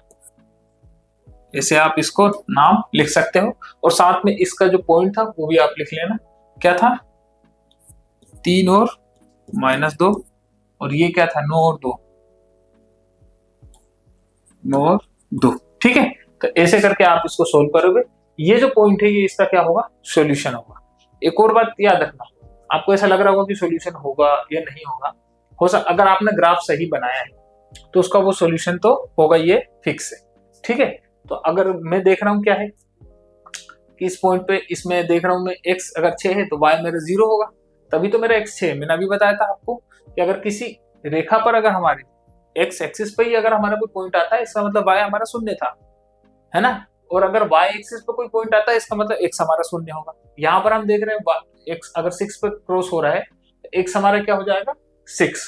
ऐसे आप इसको नाम लिख सकते हो, और साथ में इसका जो पॉइंट था वो भी आप लिख लेना, क्या था 3 और -2, और ये क्या था 9 और 2, 9 और 2, ठीक है। तो ऐसे करके आप इसको सोल्व करोगे, ये जो पॉइंट है ये इसका क्या होगा, सॉल्यूशन होगा। एक और बात याद रखना, आपको ऐसा लग रहा होगा कि सॉल्यूशन होगा या नहीं होगा, अगर आपने ग्राफ सही बनाया है तो उसका वो सॉल्यूशन तो होगा, ये फिक्स है, ठीक है। तो अगर मैं देख रहा हूं क्या है कि इस पॉइंट पे, इसमें देख रहा हूं मैं x अगर 6 है तो y मेरा 0 होगा, तभी तो मेरा x 6 है। मैंने अभी बताया था आपको कि अगर किसी रेखा पर अगर हमारे x एक्सिस पे ही अगर हमारा कोई पॉइंट आता है, इसका मतलब y हमारा 0 था, है ना। और अगर y एक्सिस पे कोई पॉइंट आता है, इसका मतलब x हमारा 0 होगा। यहाँ पर हम देख रहे हैं x अगर 6 पे क्रॉस हो रहा है तो x हमारा क्या हो जाएगा 6,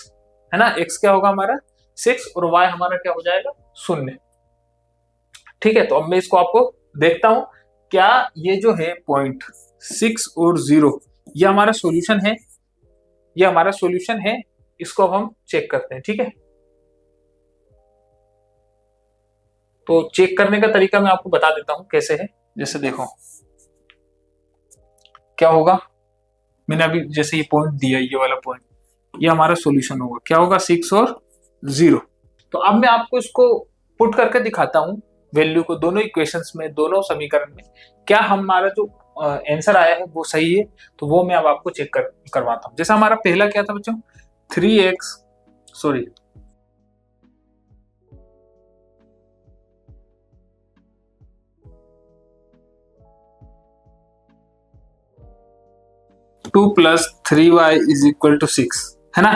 है ना। x क्या होगा हमारा 6, और y हमारा क्या हो जाएगा 0, ठीक है। तो अब मैं इसको आपको देखता हूं, क्या ये जो है पॉइंट 6 और 0 ये हमारा सॉल्यूशन है, ये हमारा सॉल्यूशन है, इसको अब हम चेक करते हैं, ठीक है। तो चेक करने का तरीका मैं आपको बता देता हूं कैसे है। जैसे देखो क्या होगा, मैंने अभी जैसे ये पॉइंट दिया, ये वाला पॉइंट, ये हमारा सॉल्यूशन होगा, क्या होगा 6 और 0। तो अब मैं आपको इसको पुट करके दिखाता हूं, वैल्यू को दोनों इक्वेशंस में, दोनों समीकरण में, क्या हमारा जो आंसर आया है वो सही है। तो वो मैं अब आपको चेक करवाता हूं। जैसा हमारा पहला क्या था बच्चों, 3x, सॉरी 2 + 3y = 6, है ना।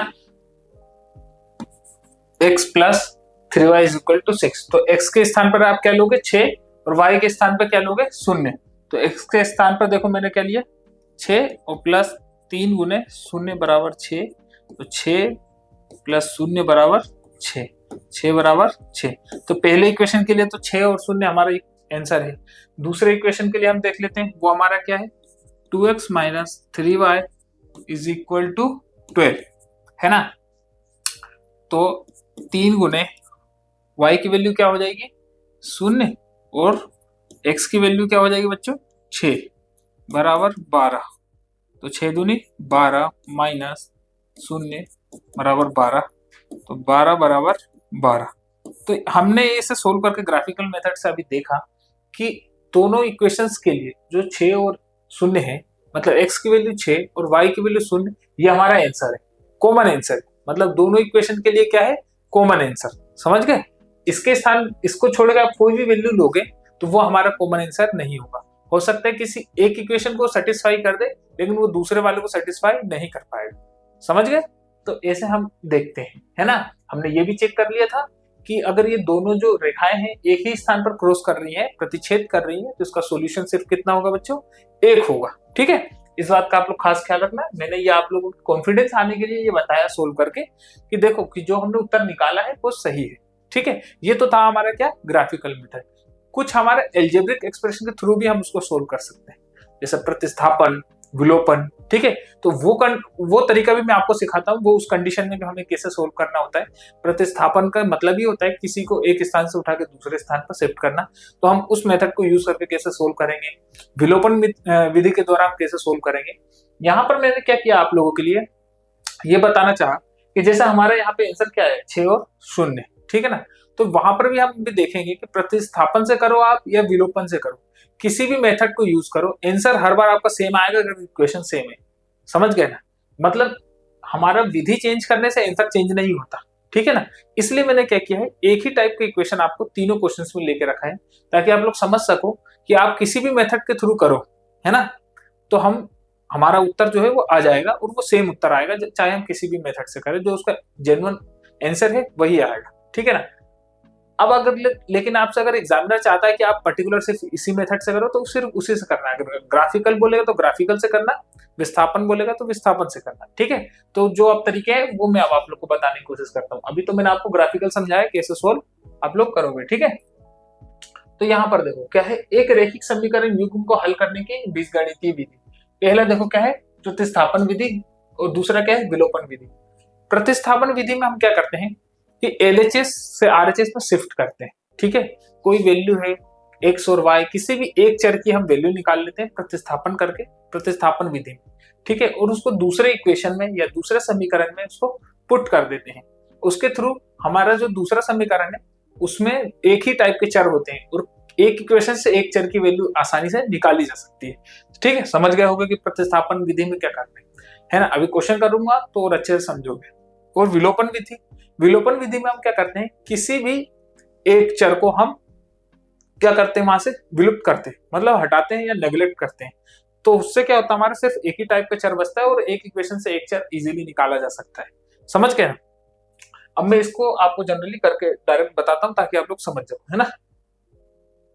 x + 3y is equal to 6। तो x के स्थान पर आप क्या लोगे 6 और y के स्थान पर क्या लोगे 0। तो x के स्थान पर देखो मैंने क्या लिया 6 और प्लस 3 गुने 0 बराबर 6। तो 6 प्लस 0 बराबर 6, 6 बराबर 6। तो पहले इक्वेशन के लिए तो 6 और 0 हमारा आंसर है। दूसरे इक्वेशन के लिए हम देख लेते हैं, वो हमारा क्या है 2x minus 3y is equal to 12 है ना। तो 3 गुने y की वैल्यू क्या हो जाएगी 0 और x की वैल्यू क्या हो जाएगी बच्चों 6 बराबर 12। तो 6 दूनी 12 माइनस 0 बराबर 12। तो 12 बराबर 12। तो हमने इसे सोल्व करके ग्राफिकल मेथड से अभी देखा कि दोनों इक्वेशंस के लिए जो 6 और 0 है, मतलब x की वैल्यू 6 और y की वैल्यू 0, ये हमारा आंसर है, कॉमन आंसर। मतलब दोनों इक्वेशन के लिए क्या है कॉमन आंसर, समझ गए। इसके स्थान इसको छोड़कर आप कोई भी वैल्यू लोगे तो वो हमारा कॉमन आंसर नहीं होगा। हो सकता है किसी एक इक्वेशन को सेटिस्फाई कर दे लेकिन वो दूसरे वाले को सेटिस्फाई नहीं कर पाएगा, समझ गए। तो ऐसे हम देखते हैं, है ना। हमने ये भी चेक कर लिया था कि अगर ये दोनों जो रेखाएं हैं एक ही स्थान पर क्रॉस कर रही हैं, प्रतिच्छेद कर रही हैं, तो इसका सॉल्यूशन सिर्फ कितना होगा बच्चों 1 होगा। ठीक है, इस बात का आप लोग खास ख्याल रखना। मैंने ये आप लोगों को कॉन्फिडेंस आने के लिए ये बताया सोल्व करके कि देखो कि जो हमने उत्तर निकाला है वो सही है। ठीक है, ये तो था हमारा क्या ग्राफिकल मेथड। कुछ हमारे एल्जेब्रिक एक्सप्रेशन के थ्रू भी हम उसको सोल्व कर सकते हैं, जैसे प्रतिस्थापन, विलोपन। ठीक है, तो वो तरीका भी मैं आपको सिखाता हूँ, वो उस कंडीशन में भी हमें कैसे सोल्व करना होता है। प्रतिस्थापन का मतलब ही होता है किसी को एक स्थान से उठा के दूसरे स्थान पर शिफ्ट करना, तो हम उस मेथड को यूज करके कैसे सोल्व करेंगे। विलोपन विधि के द्वारा हम कैसे सोल्व करेंगे। यहाँ पर मैंने क्या किया आप लोगों के लिए ये बताना चाहा कि जैसे हमारे यहाँ पे आंसर क्या है 6 और 0, ठीक है ना। तो वहां पर भी हम भी देखेंगे कि प्रतिस्थापन से करो आप या विलोपन से करो, किसी भी मेथड को यूज करो, आंसर हर बार आपका सेम आएगा अगर इक्वेशन सेम है, समझ गए ना। मतलब हमारा विधि चेंज करने से आंसर चेंज नहीं होता, ठीक है ना। इसलिए मैंने क्या किया है एक ही टाइप का इक्वेशन आपको तीनों क्वेश्चंस में लेके रखा है ताकि आप लोग समझ सको कि आप किसी भी मेथड के थ्रू करो, है ना, तो हमारा उत्तर जो है वो आ जाएगा और वो सेम उत्तर आएगा, चाहे हम किसी भी मेथड से करें, जो उसका जेन्युइन आंसर है वही आएगा, ठीक है ना। अब अगर लेकिन आपसे अगर एग्जामिनर चाहता है कि आप पर्टिकुलर सिर्फ इसी मेथड से करो तो सिर्फ उसी से करना है। अगर ग्राफिकल बोलेगा तो ग्राफिकल से करना, विस्थापन बोलेगा तो विस्थापन से करना, ठीक है। तो जो अब तरीके हैं वो मैं अब आप लोग को बताने की कोशिश करता हूँ। अभी तो मैंने आपको ग्राफिकल समझाया कैसे सोल्व आप लोग करोगे, ठीक है। तो यहाँ पर देखो क्या है, एक रैखिक समीकरण युग्म को हल करने की बीजगणितीय विधि। पहला देखो क्या है प्रतिस्थापन विधि और दूसरा क्या है विलोपन विधि। प्रतिस्थापन विधि में हम क्या करते हैं कि LHS से RHS में शिफ्ट करते हैं, ठीक है। कोई वैल्यू है x और y, किसी भी एक चर की हम वैल्यू निकाल लेते हैं प्रतिस्थापन करके, प्रतिस्थापन विधि में, ठीक है, और उसको दूसरे इक्वेशन में या दूसरे समीकरण में उसको पुट कर देते हैं। उसके थ्रू हमारा जो दूसरा समीकरण है उसमें एक ही टाइप के चर होते हैं और एक इक्वेशन से एक चर की वैल्यू आसानी से निकाली जा सकती है, ठीक है। समझ गए होगे कि प्रतिस्थापन विधि में क्या करते हैं, है ना। अभी क्वेश्चन करूंगा तो और अच्छे से समझोगे। और विलोपन विधि, विलोपन विधि में हम क्या करते हैं किसी भी एक चर को हम क्या करते हैं वहां से विलुप्त करते हैं, मतलब हटाते हैं या नेग्लेक्ट करते हैं। तो उससे क्या होता है हमारा सिर्फ एक ही टाइप का चर बचता है और एक इक्वेशन से एक चर इजीली निकाला जा सकता है, समझ गए ना। अब मैं इसको आपको जनरली करके डायरेक्ट बताता हूं ताकि आप लोग समझ जाओ, है ना।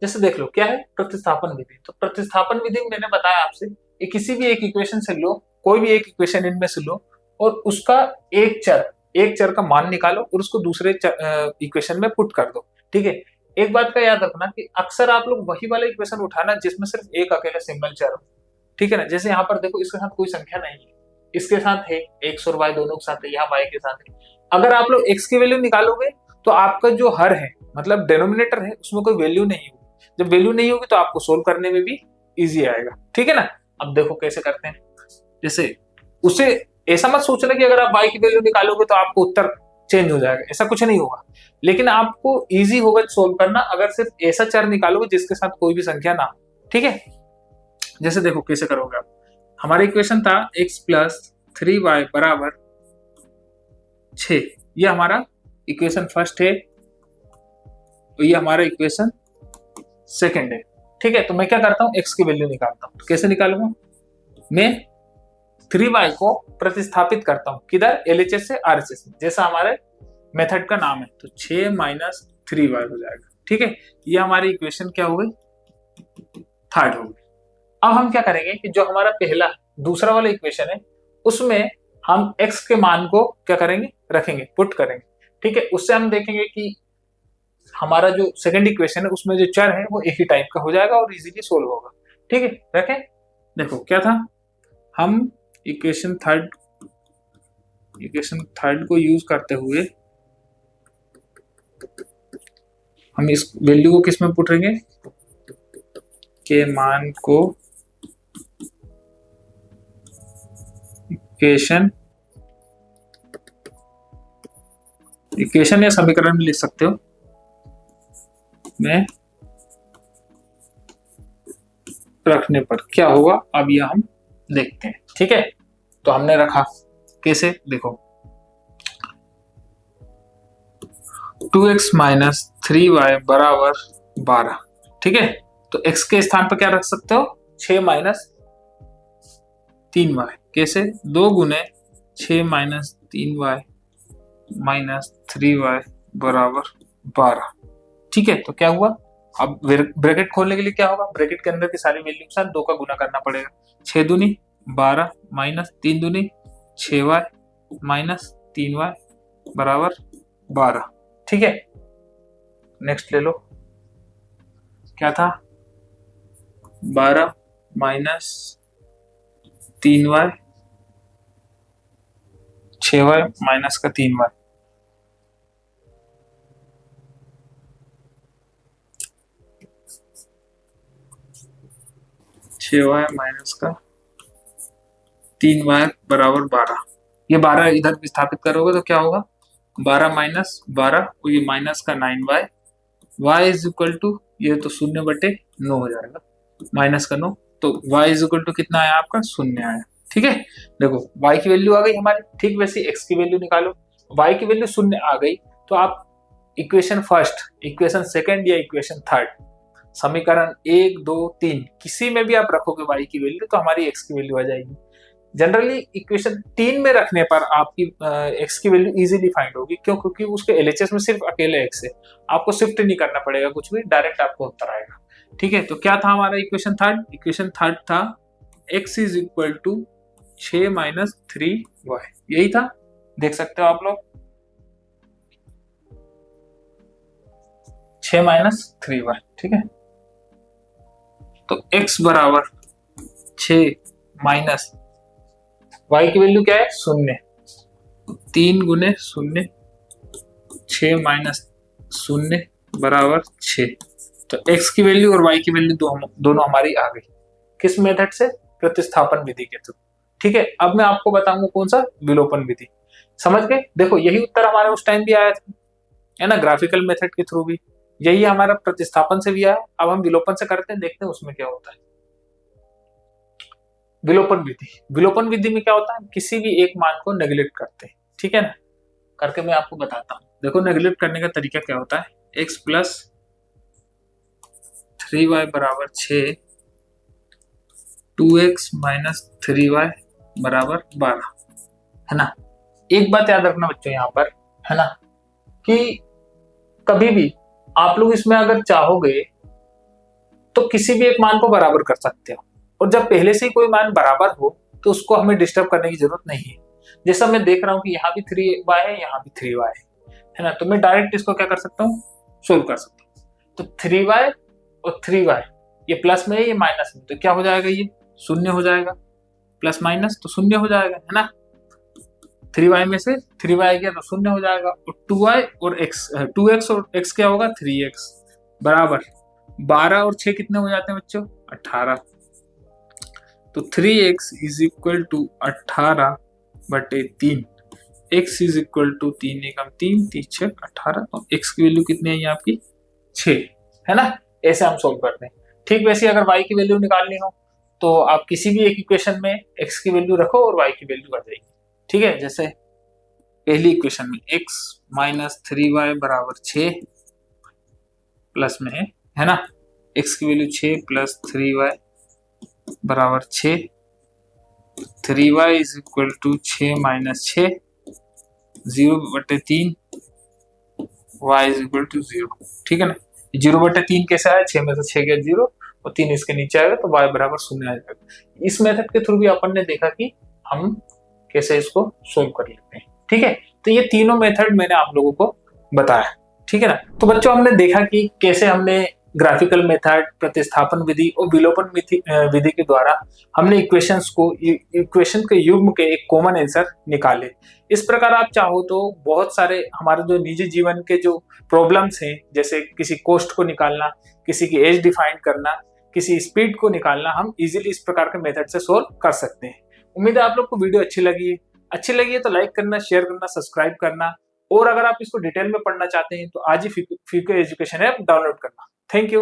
जैसे देख लो क्या है प्रतिस्थापन विधि। तो प्रतिस्थापन विधि में मैंने बताया आपसे कि किसी भी एक इक्वेशन से लो, कोई भी एक इक्वेशन इनमें से लो और उसका एक चर का मान निकालो और उसको दूसरे इक्वेशन में पुट कर दो, ठीक है। एक बात का याद रखना कि अक्सर आप लोग वही वाला इक्वेशन उठाना जिसमें सिर्फ एक अकेला सिंगल चर हो, ठीक है ना। जैसे यहाँ पर देखो इसके साथ कोई संख्या नहीं है, इसके साथ है x और y दोनों के साथ है, यहाँ y के साथ है। अगर आप लोग x की वैल्यू निकालोगे तो आपका जो हर है मतलब डेनोमिनेटर है उसमें कोई वैल्यू नहीं होगी। जब वैल्यू नहीं होगी तो आपको सोल्व करने में भी इजी आएगा, ठीक है ना। अब देखो कैसे करते हैं। जैसे उसे ऐसा मत सोचना कि अगर आप y की वैल्यू निकालोगे तो आपको उत्तर चेंज हो जाएगा, ऐसा कुछ नहीं होगा। लेकिन आपको इजी होगा सोल्व करना अगर सिर्फ ऐसा चर निकालोगे जिसके साथ कोई भी संख्या ना हो, ठीक है। जैसे देखो कैसे करोगे आप। हमारा इक्वेशन था x प्लस 3y बराबर 6, ये हमारा इक्वेशन फर्स्ट है और ये हमारा इक्वेशन सेकंड है, ठीक है। तो मैं क्या करता हूँ x की वैल्यू निकालता हूँ। कैसे निकालूंगा, मैं 3y को प्रतिस्थापित करता हूँ किधर LHS से RHS में। जैसा हमारे मेथड का नाम है, तो 6 माइनस 3y हो जाएगा। ठीक है, ये हमारी इक्वेशन क्या हो गई, थर्ड हो गई। अब हम क्या करेंगे कि जो हमारा पहला दूसरा वाला इक्वेशन है उसमें हम x के मान को क्या करेंगे, रखेंगे, पुट करेंगे। ठीक है, उससे हम देखेंगे कि हमारा जो सेकंड इक्वेशन है उसमें जो चर है वो एक ही टाइप का हो जाएगा और इजीली सोल्व होगा। ठीक है, रखें। देखो क्या था, हम इक्वेशन थर्ड को यूज करते हुए हम इस वैल्यू को किस में पुट करेंगे, के मान को इक्वेशन या समीकरण में लिख सकते हो में रखने पर क्या होगा, अब यह हम देखते हैं। ठीक है, तो हमने रखा कैसे, देखो 2x माइनस 3y बराबर 12। ठीक है, तो x के स्थान पर क्या रख सकते हो, 6 माइनस 3y, कैसे 2 गुने 6 माइनस 3y माइनस 3y बराबर 12। ठीक है, तो क्या हुआ, अब ब्रैकेट खोलने के लिए क्या होगा, ब्रैकेट के अंदर की सारी वैल्यू के साथ 2 का गुना करना पड़ेगा। 6 दूनी 12 माइनस 3 दूनी 6y माइनस 3y बराबर 12। ठीक है, नेक्स्ट ले लो, क्या था 12 माइनस 3y 6y माइनस का 3y, माइनस का 3y बराबर 12। ये 12 इधर विस्थापित करोगे तो क्या होगा, 12 माइनस 12 और ये माइनस का 9y, y is equal to, ये तो 0/9 हो जाएगा, माइनस का 9, तो y इज इक्वल टू कितना आया आपका, 0 आया। ठीक है, देखो y की वैल्यू आ गई हमारी, ठीक वैसे x की वैल्यू निकालो, y की वैल्यू 0 आ गई तो आप इक्वेशन फर्स्ट, इक्वेशन सेकंड या इक्वेशन थर्ड, समीकरण 1 2 3 किसी में भी आप रखोगे y की वैल्यू तो हमारी x की वैल्यू आ जाएगी। जनरली इक्वेशन 3 में रखने पर आपकी x की वैल्यू इजीली फाइंड होगी, क्यों, क्योंकि उसके LHS में सिर्फ अकेले x है, आपको शिफ्ट नहीं करना पड़ेगा कुछ भी, डायरेक्ट आपको उत्तर आएगा। ठीक है, तो क्या था हमारा इक्वेशन थर्ड था x is equal to 6 minus 3y, यही था, देख सकते हो आप लोग 6 माइनस 3y। ठीक है, तो x बराबर 6 माइनस y की वैल्यू क्या है, 0, 3 गुने 0, 6 माइनस 0 बराबर 6। तो x की वैल्यू और y की वैल्यू दोनों हमारी आ गई, किस मेथड से, प्रतिस्थापन विधि के थ्रू। ठीक है, अब मैं आपको बताऊंगा कौन सा, विलोपन विधि। समझ गए, देखो यही उत्तर हमारा उस टाइम भी आया था, है ना, ग्राफिकल मेथड के थ्रू भी, यही हमारा प्रतिस्थापन से भी आया। अब हम विलोपन से करते हैं, देखते हैं उसमें क्या होता है। विलोपन विधि में क्या होता है, किसी भी एक मान को नेग्लेक्ट करते हैं। ठीक है ना, करके मैं आपको बताता हूँ। देखो नेग्लेक्ट करने का तरीका क्या होता है, x प्लस 3y बराबर 6, 2x माइनस 3y बराबर 12, है ना। एक बात याद रखना बच्चों यहाँ पर, है ना, कि कभी भी आप लोग इसमें अगर चाहोगे तो किसी भी एक मान को बराबर कर सकते हो, और जब पहले से ही कोई मान बराबर हो तो उसको हमें डिस्टर्ब करने की जरूरत नहीं है। जैसा मैं देख रहा हूं कि यहाँ भी 3y है, यहाँ भी 3y है ना, तो मैं डायरेक्ट इसको क्या कर सकता हूँ, सोल्व कर सकता हूँ। तो 3y और 3y, ये प्लस में है, ये माइनस में, तो क्या हो जाएगा, ये 0 हो जाएगा, प्लस माइनस तो 0 हो जाएगा, है ना। 3y में से 3y गया तो 0 हो जाएगा, और 2y और x, 2x और x क्या होगा, 3x बराबर 12 और 6 कितने हो जाते हैं बच्चों, 18। तो 3x is equal to 18/3, x is equal to 3 एकम 3 3 6 18, और x की वैल्यू कितनी है आपकी 6, है ना। ऐसे हम सोल्व करते हैं। ठीक वैसे अगर y की वैल्यू निकालनी हो तो आप किसी भी एक इक्वेशन में x की वैल्यू रखो और y की वैल्यू आ जाएगी। ठीक है, जैसे पहली इक्वेशन में x माइनस 3y बराबर 6 प्लस में है ना, x की वैल्यू 6 प्लस 3y बराबर 6, 3y is equal to 6 minus 6, 0/3 y is equal to 0। ठीक है ना, 0/3 कैसे आया, 6 में से 6 गया 0 और 3 इसके नीचे आएगा तो y बराबर 0 आ जाएगा। इस मेथड के थ्रू भी अपन ने देखा कि हम कैसे इसको सोल्व कर लेते हैं। ठीक है, तो ये तीनों मेथड मैंने आप लोगों को बताया। ठीक है ना, तो बच्चों हमने देखा कि कैसे हमने ग्राफिकल मेथड, प्रतिस्थापन विधि और विलोपन विधि के द्वारा हमने इक्वेशन के युग्म के एक कॉमन आंसर निकाले। इस प्रकार आप चाहो तो बहुत सारे हमारे जो निजी जीवन के जो प्रॉब्लम्स हैं, जैसे किसी कोस्ट को निकालना, किसी की एज डिफाइन करना, किसी स्पीड को निकालना, हम इजीली इस प्रकार के मेथड से सोल्व कर सकते हैं। उम्मीद है आप लोग को वीडियो अच्छी लगी है तो लाइक करना, शेयर करना, सब्सक्राइब करना, और अगर आप इसको डिटेल में पढ़ना चाहते हैं तो आज ही फ्यूके एजुकेशन ऐप डाउनलोड करना। Thank you.